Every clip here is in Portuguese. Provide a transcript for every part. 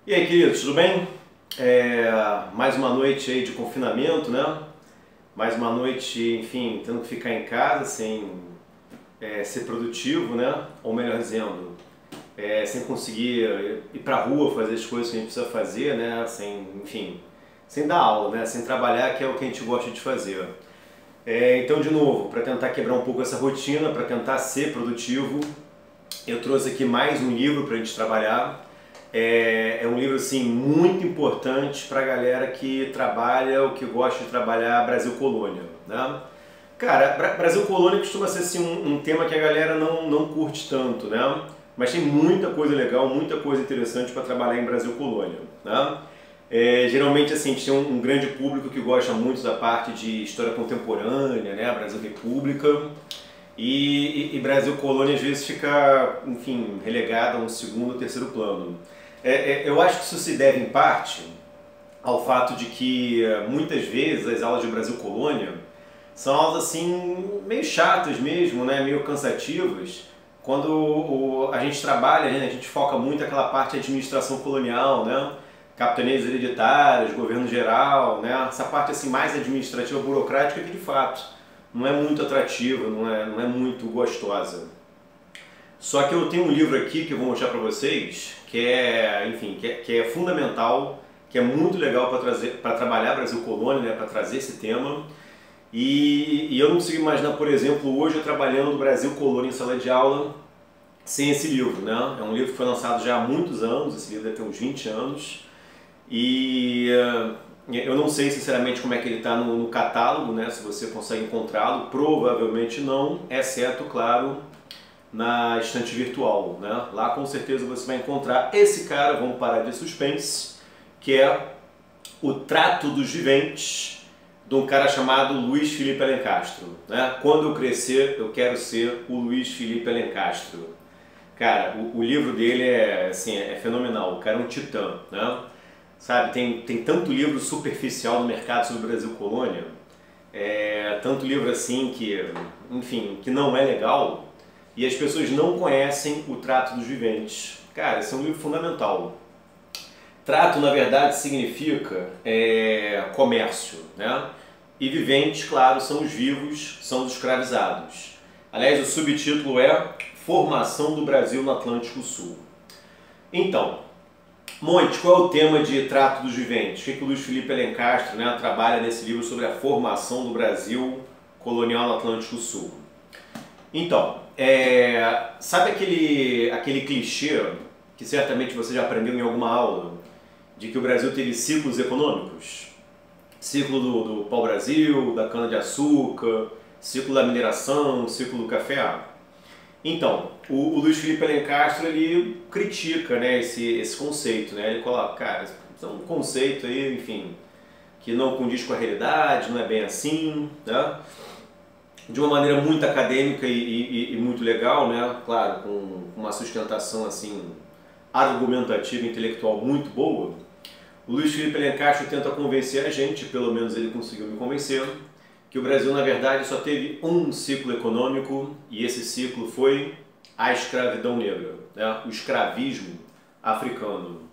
E aí, queridos, tudo bem? Mais uma noite aí de confinamento, né? Mais uma noite, enfim, tendo que ficar em casa sem ser produtivo, né? Ou melhor dizendo, sem conseguir ir pra rua fazer as coisas que a gente precisa fazer, né? Sem, enfim, sem dar aula, né? Sem trabalhar, que é o que a gente gosta de fazer. Então, de novo, para tentar quebrar um pouco essa rotina, para tentar ser produtivo, eu trouxe aqui mais um livro para a gente trabalhar. É um livro assim muito importante para a galera que trabalha ou que gosta de trabalhar Brasil Colônia, né? Cara, Brasil Colônia costuma ser assim, um tema que a galera não curte tanto, né? Mas tem muita coisa legal, muita coisa interessante para trabalhar em Brasil Colônia, né? Geralmente assim, a gente tem um grande público que gosta muito da parte de história contemporânea, né? Brasil República. E Brasil Colônia às vezes fica, enfim, relegado a um segundo ou terceiro plano. Eu acho que isso se deve em parte ao fato de que muitas vezes as aulas de Brasil Colônia são aulas assim meio chatas mesmo, né? Meio cansativas. Quando a gente trabalha, né? A gente foca muito naquela parte de administração colonial, né? Capitanias hereditárias, governo geral, né? Essa parte assim mais administrativa, burocrática que de fato não é muito atrativa, não é muito gostosa. Só que eu tenho um livro aqui que eu vou mostrar para vocês, que é, enfim, que é fundamental, que é muito legal para trazer, para trabalhar Brasil Colônia, né, para trazer esse tema. E eu não consigo imaginar, por exemplo, hoje eu trabalhando Brasil Colônia em sala de aula sem esse livro, né? É um livro que foi lançado já há muitos anos, esse livro deve ter uns 20 anos. E eu não sei sinceramente como é que ele está no catálogo, né? Se você consegue encontrá-lo, provavelmente não, exceto, claro, na estante virtual, né? Lá com certeza você vai encontrar esse cara, vamos parar de suspense, que é O Trato dos Viventes, de um cara chamado Luiz Felipe Alencastro, né? Quando eu crescer, eu quero ser o Luiz Felipe Alencastro. Cara, o livro dele assim, é fenomenal, o cara é um titã, né? Sabe, tem tanto livro superficial no mercado sobre o Brasil Colônia, tanto livro assim que, enfim, que não é legal, e as pessoas não conhecem o Trato dos Viventes. Cara, esse é um livro fundamental. Trato, na verdade, significa comércio, né? E viventes, claro, são os vivos, são os escravizados. Aliás, o subtítulo é Formação do Brasil no Atlântico Sul. Então, Monte, qual é o tema de Trato dos Viventes? O que o Luiz Felipe Alencastro, né, trabalha nesse livro sobre a formação do Brasil colonial no Atlântico Sul? Então, sabe aquele clichê que certamente você já aprendeu em alguma aula, de que o Brasil teve ciclos econômicos? Ciclo do pau-brasil, da cana-de-açúcar, ciclo da mineração, ciclo do café. Então, o Luiz Felipe Alencastro ele critica, né, esse conceito, né? Ele coloca, cara, isso é um conceito aí, enfim, que não condiz com a realidade, não é bem assim, né? De uma maneira muito acadêmica e muito legal, né? Claro, com uma sustentação assim argumentativa, intelectual muito boa. O Luiz Felipe Alencastro tenta convencer a gente, pelo menos ele conseguiu me convencer, que o Brasil, na verdade, só teve um ciclo econômico, e esse ciclo foi a escravidão negra, né? O escravismo africano.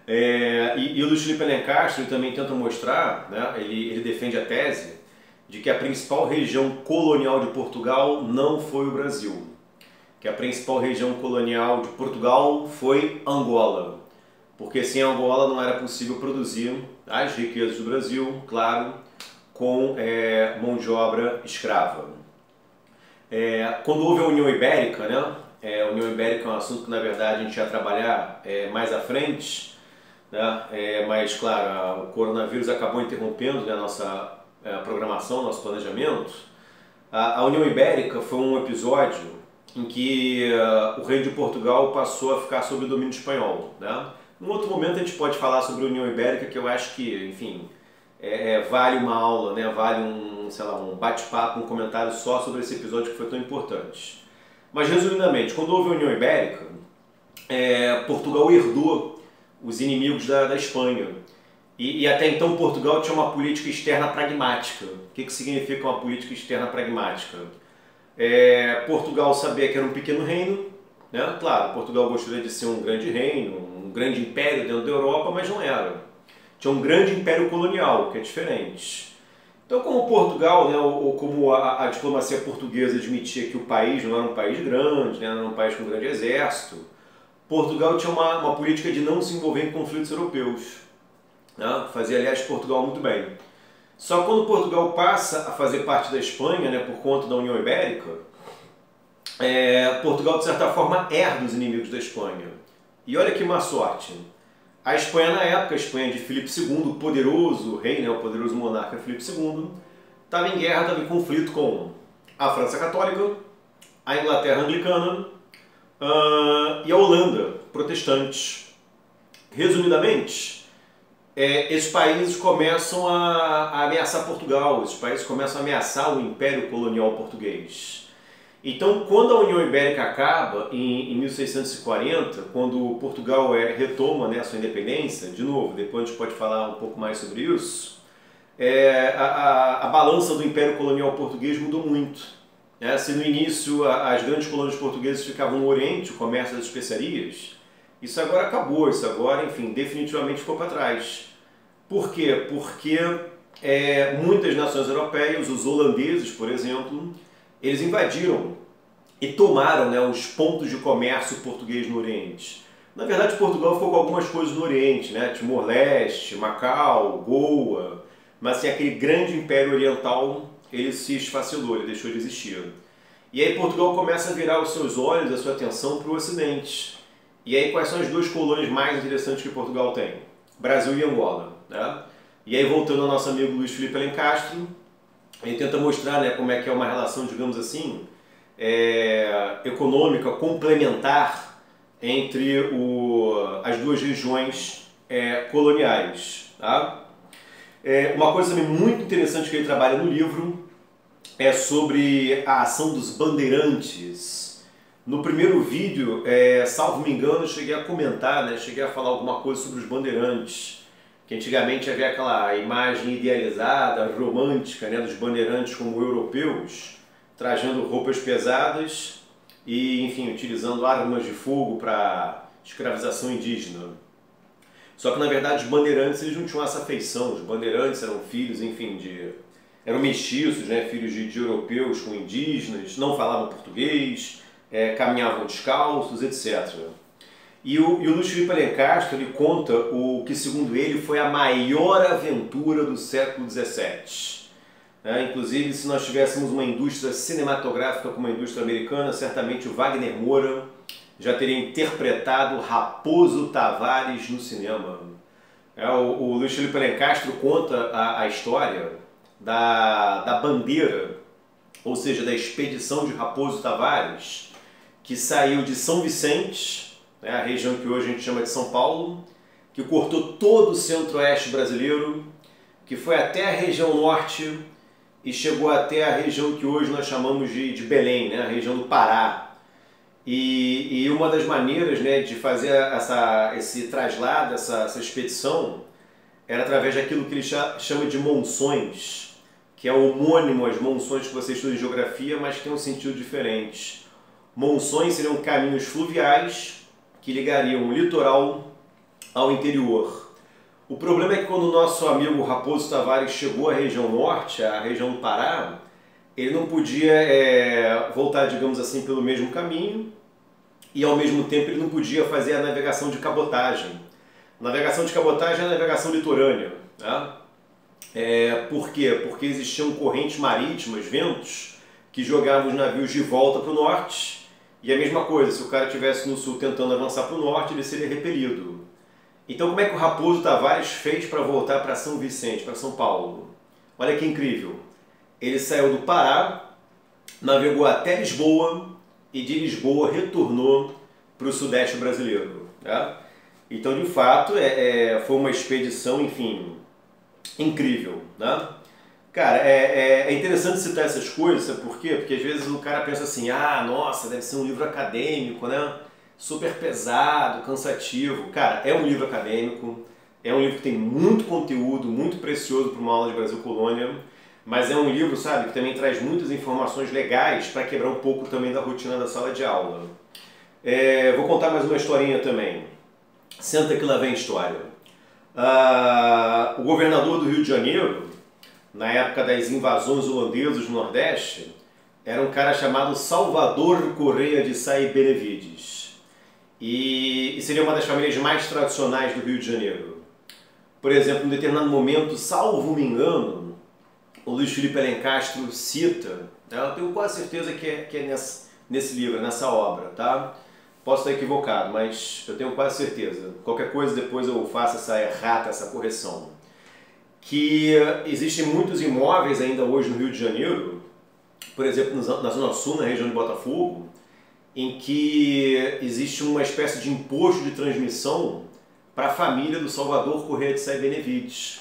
E o Luiz Felipe Alencastro também tenta mostrar, né? Ele defende a tese de que a principal região colonial de Portugal não foi o Brasil, que a principal região colonial de Portugal foi Angola, porque sem Angola não era possível produzir as riquezas do Brasil, claro, com mão de obra escrava. Quando houve a União Ibérica, né? A União Ibérica é um assunto que na verdade a gente ia trabalhar mais à frente, né? Mas claro, o coronavírus acabou interrompendo, né, a nossa programação, nosso planejamento. A União Ibérica foi um episódio em que o reino de Portugal passou a ficar sob o domínio espanhol, né? Num outro momento a gente pode falar sobre a União Ibérica, que eu acho que, enfim, vale uma aula, né? Vale sei lá, um bate-papo, um comentário só sobre esse episódio que foi tão importante. Mas resumidamente, quando houve a União Ibérica, Portugal herdou os inimigos da Espanha. E até então Portugal tinha uma política externa pragmática. O que significa uma política externa pragmática? Portugal sabia que era um pequeno reino, né? Claro, Portugal gostaria de ser um grande reino, um grande império dentro da Europa, mas não era. Tinha um grande império colonial, que é diferente. Então, como Portugal, né, ou como a diplomacia portuguesa admitia que o país não era um país grande, né, não era um país com um grande exército, Portugal tinha uma política de não se envolver em conflitos europeus, né? Fazia, aliás, Portugal muito bem. Só que quando Portugal passa a fazer parte da Espanha, né, por conta da União Ibérica, Portugal, de certa forma, herda os inimigos da Espanha. E olha que má sorte. A Espanha, na época, a Espanha de Filipe II, o poderoso rei, né, o poderoso monarca Filipe II, estava em guerra, estava em conflito com a França Católica, a Inglaterra Anglicana e a Holanda, protestante. Resumidamente, esses países começam a ameaçar Portugal, esses países começam a ameaçar o Império Colonial Português. Então, quando a União Ibérica acaba, em 1640, quando Portugal retoma, né, a sua independência, de novo, depois a gente pode falar um pouco mais sobre isso, a balança do Império Colonial Português mudou muito. Se no início as grandes colônias portuguesas ficavam no Oriente, o comércio das especiarias, isso agora acabou, isso agora, enfim, definitivamente ficou para trás. Por quê? Porque muitas nações europeias, os holandeses, por exemplo, eles invadiram e tomaram, né, os pontos de comércio português no Oriente. Na verdade, Portugal ficou com algumas coisas no Oriente, né? Timor-Leste, Macau, Goa, mas assim, aquele grande império oriental, ele se esfacelou, ele deixou de existir. E aí Portugal começa a virar os seus olhos, a sua atenção para o Ocidente. E aí quais são as duas colônias mais interessantes que Portugal tem? Brasil e Angola, né? E aí voltando ao nosso amigo Luiz Felipe Alencastre, ele tenta mostrar, né, como é que é uma relação, digamos assim, econômica complementar entre as duas regiões coloniais. Tá? Uma coisa também muito interessante que ele trabalha no livro é sobre a ação dos bandeirantes. No primeiro vídeo, salvo me engano, eu cheguei a comentar, né, cheguei a falar alguma coisa sobre os bandeirantes. Que antigamente havia aquela imagem idealizada, romântica, né, dos bandeirantes como europeus, trajando roupas pesadas e, enfim, utilizando armas de fogo para escravização indígena. Só que, na verdade, os bandeirantes eles não tinham essa feição. Os bandeirantes eram filhos, enfim, eram mestiços, né, filhos de europeus com indígenas, não falavam português, caminhavam descalços, etc. E o Luiz Felipe Alencastre ele conta o que, segundo ele, foi a maior aventura do século XVII. Inclusive, se nós tivéssemos uma indústria cinematográfica como a indústria americana, certamente o Wagner Moura já teria interpretado Raposo Tavares no cinema. O Luiz Felipe Alencastre conta a história da bandeira, ou seja, da expedição de Raposo Tavares, que saiu de São Vicente, a região que hoje a gente chama de São Paulo, que cortou todo o centro-oeste brasileiro, que foi até a região norte e chegou até a região que hoje nós chamamos de Belém, né, a região do Pará. E uma das maneiras, né, de fazer esse traslado, essa expedição, era através daquilo que ele chama de monções, que é homônimo às monções que você estuda em geografia, mas que tem um sentido diferente. Monções seriam caminhos fluviais que ligariam o litoral ao interior. O problema é que quando o nosso amigo Raposo Tavares chegou à região norte, à região do Pará, ele não podia voltar, digamos assim, pelo mesmo caminho e ao mesmo tempo ele não podia fazer a navegação de cabotagem. Navegação de cabotagem é a navegação litorânea. Tá? Por quê? Porque existiam correntes marítimas, ventos, que jogavam os navios de volta para o norte. E a mesma coisa, se o cara estivesse no sul tentando avançar para o norte, ele seria repelido. Então como é que o Raposo Tavares fez para voltar para São Vicente, para São Paulo? Olha que incrível. Ele saiu do Pará, navegou até Lisboa e de Lisboa retornou para o sudeste brasileiro. Tá? Então, de fato, foi uma expedição, enfim, incrível. Né? Cara, é interessante citar essas coisas, sabe por quê? Porque às vezes o cara pensa assim, nossa, deve ser um livro acadêmico, né? Super pesado, cansativo. Cara, é um livro acadêmico, é um livro que tem muito conteúdo, muito precioso para uma aula de Brasil Colônia, mas é um livro, sabe, que também traz muitas informações legais para quebrar um pouco também da rotina da sala de aula. Vou contar mais uma historinha também. Senta que lá vem história. O governador do Rio de Janeiro, na época das invasões holandesas no Nordeste, era um cara chamado Salvador Correia de Sá e Benevides. E seria uma das famílias mais tradicionais do Rio de Janeiro. Por exemplo, em determinado momento, salvo me engano, o Luiz Felipe Alencastro cita, eu tenho quase certeza que é nesse livro, nessa obra, tá? Posso estar equivocado, mas eu tenho quase certeza. Qualquer coisa depois eu faço essa errata, essa correção. Que existem muitos imóveis ainda hoje no Rio de Janeiro, por exemplo, na Zona Sul, na região de Botafogo, em que existe uma espécie de imposto de transmissão para a família do Salvador Correia de Sá e Benevides.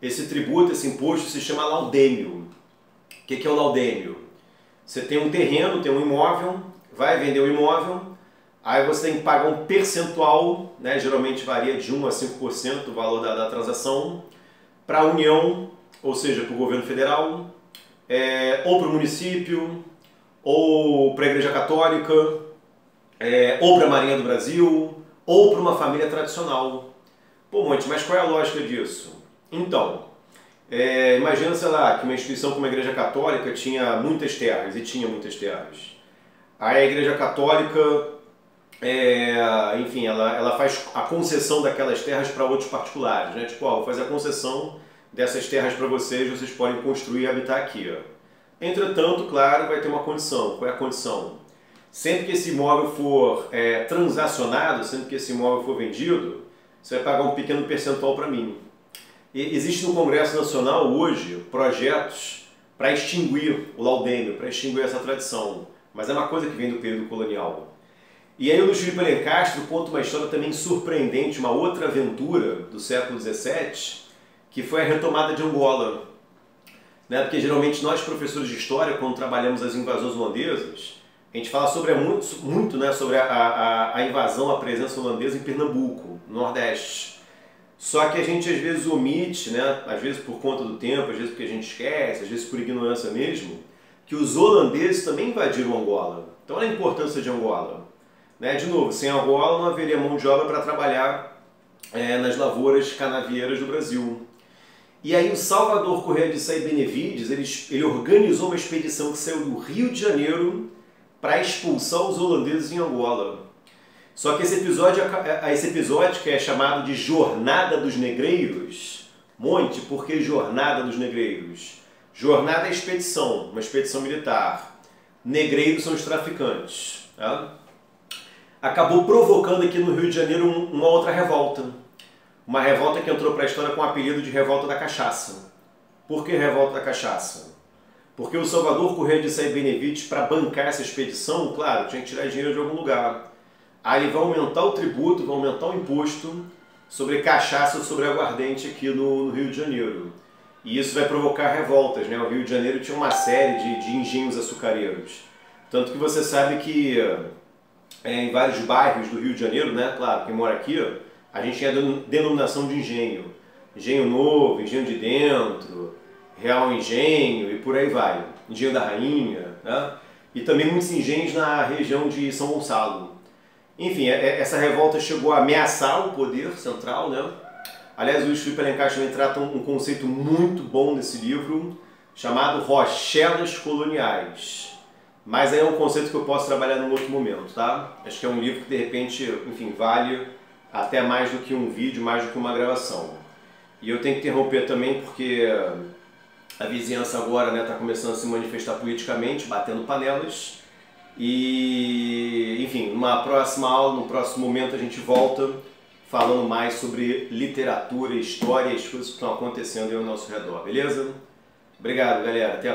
Esse tributo, esse imposto se chama laudêmio. O que é o laudêmio? Você tem um terreno, tem um imóvel, vai vender o imóvel, aí você tem que pagar um percentual, né, geralmente varia de 1 a 5% do valor da transação, para a União, ou seja, para o governo federal, ou para o município, ou para a Igreja Católica, ou para a Marinha do Brasil, ou para uma família tradicional. Pô, Monte, mas qual é a lógica disso? Então, imagina, sei lá, que uma instituição como a Igreja Católica tinha muitas terras, e tinha muitas terras. Aí a Igreja Católica, enfim, ela faz a concessão daquelas terras para outros particulares, né? Tipo, vou fazer a concessão dessas terras para vocês podem construir e habitar aqui. Entretanto, claro, vai ter uma condição. Qual é a condição? Sempre que esse imóvel for transacionado, sempre que esse imóvel for vendido, você vai pagar um pequeno percentual para mim. E existe no Congresso Nacional hoje projetos para extinguir o laudêmio, para extinguir essa tradição. Mas é uma coisa que vem do período colonial. E aí o Luiz Felipe Alencastro conta uma história também surpreendente, uma outra aventura do século XVII, que foi a retomada de Angola. Né? Porque geralmente nós, professores de história, quando trabalhamos as invasões holandesas, a gente fala muito, né, sobre a invasão, a presença holandesa em Pernambuco, no Nordeste. Só que a gente às vezes omite, né, às vezes por conta do tempo, às vezes porque a gente esquece, às vezes por ignorância mesmo, que os holandeses também invadiram Angola. Então olha a importância de Angola. Né? De novo, sem Angola não haveria mão de obra para trabalhar nas canavieiras do Brasil. E aí o Salvador Correia de Sá e Benevides, ele organizou uma expedição que saiu do Rio de Janeiro para expulsar os holandeses em Angola. Só que esse episódio que é chamado de Jornada dos Negreiros, Monte, por que Jornada dos Negreiros? Jornada é expedição, uma expedição militar. Negreiros são os traficantes. Tá? Acabou provocando aqui no Rio de Janeiro uma outra revolta. Uma revolta que entrou para a história com o apelido de Revolta da Cachaça. Por que Revolta da Cachaça? Porque o Salvador Correia de Sá e Benevides, para bancar essa expedição, claro, tinha que tirar dinheiro de algum lugar. Aí ele vai aumentar o tributo, vai aumentar o imposto sobre cachaça, sobre aguardente aqui no Rio de Janeiro. E isso vai provocar revoltas, né? O Rio de Janeiro tinha uma série de engenhos açucareiros. Tanto que você sabe que em vários bairros do Rio de Janeiro, né? Claro, quem mora aqui, a gente tinha a denominação de engenho. Engenho Novo, Engenho de Dentro, Real Engenho e por aí vai. Engenho da Rainha, né? E também muitos engenhos na região de São Gonçalo. Enfim, essa revolta chegou a ameaçar o poder central, né? Aliás, o Luiz Felipe Alencastro também trata um conceito muito bom nesse livro, chamado Rochelas Coloniais. Mas aí é um conceito que eu posso trabalhar num outro momento, tá? Acho que é um livro que, de repente, enfim, vale até mais do que um vídeo, mais do que uma gravação. E eu tenho que interromper também porque a vizinhança agora, né, está começando a se manifestar politicamente, batendo panelas. E, enfim, numa próxima aula, no próximo momento a gente volta falando mais sobre literatura, história e as coisas que estão acontecendo aí ao nosso redor, beleza? Obrigado, galera. Até a